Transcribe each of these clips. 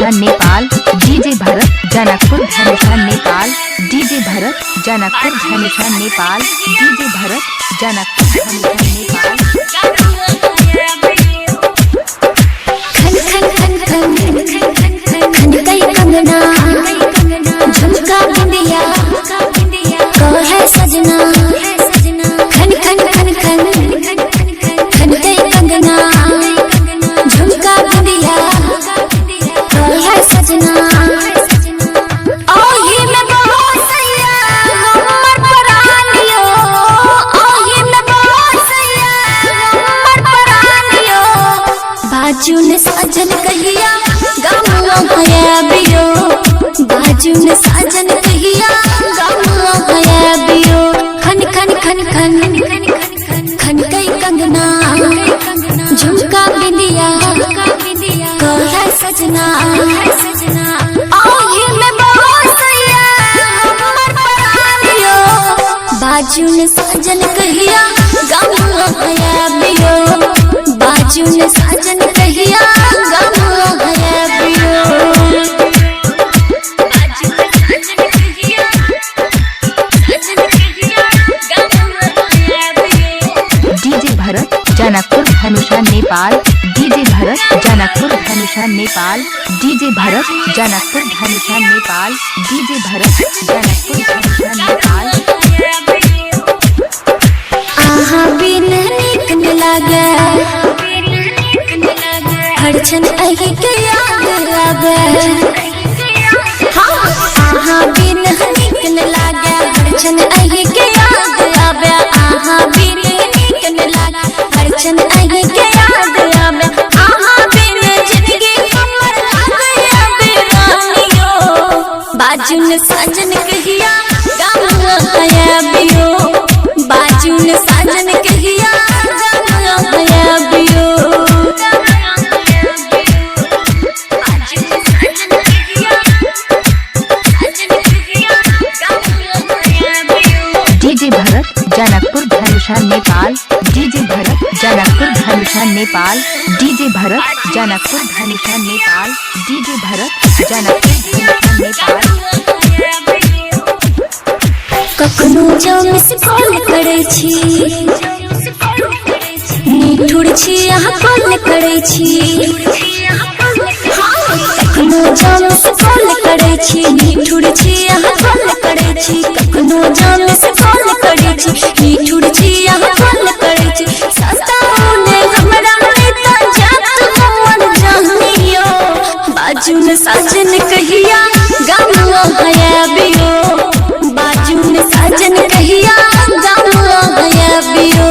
धनुषा Nepal. DJ भरत जनकपुर धनुषा Nepal. DJ भरत जनकपुर धनुषा Nepal. DJ भरत जनकपुर धनुषा नेपाल। झुमका बिंदिया को है सजना, खन खन खन खन खन गई कंगना। झुमका बिंदिया को है सजना, ओही में बहुत सैया हमर परानियो, ओही में बहुत सैया हमर परानियो। बाजू ने साजन कहिया गामुआ गया बियो, बाजू ने साजन कहिया गामुआ गया बियो। खन खन खन खन खन गई कंगना, झुमका बिंदिया को है सजना, ओही में बहुत सैया हमर परानियो। बाजू ने साजन कहिया गामुआ गया बियो, बाजू ने साजन कहिया गामुआ गया बियो। डीजे भरत जनकपुर धनुषा नेपाल। डीजे भरत जनकपुर धनुषा नेपाल। डीजे भरत जनकपुर धनुषा नेपाल। डीजे भरत जनकपुर धनुषा नेपाल। आहा बिन नीक न लागे हर क्षण अहि के याद आवे। हाँ आहा बिन नीक न लागे हर क्षण अहि के याद आवे। आहा बिन नीक न लागे हर क्षण अहि के याद आवे। आहा बिन जिंदगी हमर लागे बेरानियो। बाजू ने साजन कहिया गामुआ गया बियो, बाजू ने साजन कहिया गामुआ गया बियो। डीजे भरत जनकपुर धनुषा नेपाल। डीजे भरत जनकपुर धनुषा नेपाल। डीजे भरत जनकपुर धनुषा नेपाल। डीजे भरत जनकपुर धनुषा नेपाल। कखनो जो मिस कॉल करे छी निठुर छी अहाँ कॉल करे छी। कखनो जो मिस कॉल करे छी निठुर छी अहाँ कॉल करे छी। कखनो जो मिस कॉल करे छी निठुर छी अहाँ कॉल करे छी। सताउने हमरा नेता जात हमर जहनियो। बाजू ने साजन कहिया गामुआ गया बियो, बाजू ने साजन कहिया गामुआ गया बियो।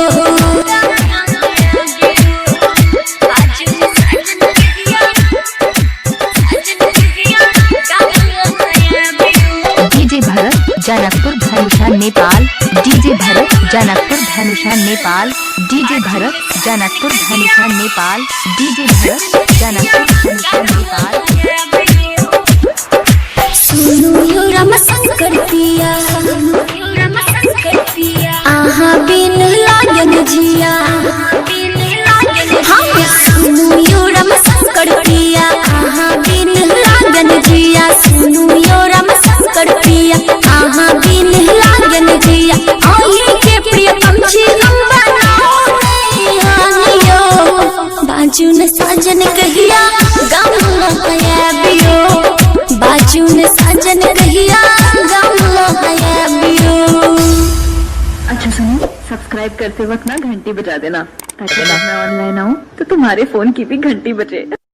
डीजे भरत जनकपुर धनुषा नेपाल। डीजे भरत जनकपुर धनुषा नेपाल। डीजे भरत जनकपुर धनुषा नेपाल। डीजे भरत जनकपुर धनुषा नेपाल। सुनो यो राम शंकर पिया, आहा बिन लागन जिया। हाँ सुनो यो राम शंकर पिया, आहा बिन लागन जिया। सुनो यो राम शंकर पिया, आहा बिन लागन जिया। ओही के प्रिय पंछी हम बनाओ हानियो। बाजू ने साजन कहिया गामुआ गया बियो, बाजू ने साजन कहिया गामुआ गया बियो। अच्छा सुनो, सब्सक्राइब करते वक्त ना घंटी बजा देना ताकि जब मैं ऑनलाइन आऊँ तो तुम्हारे फोन की भी घंटी बजे।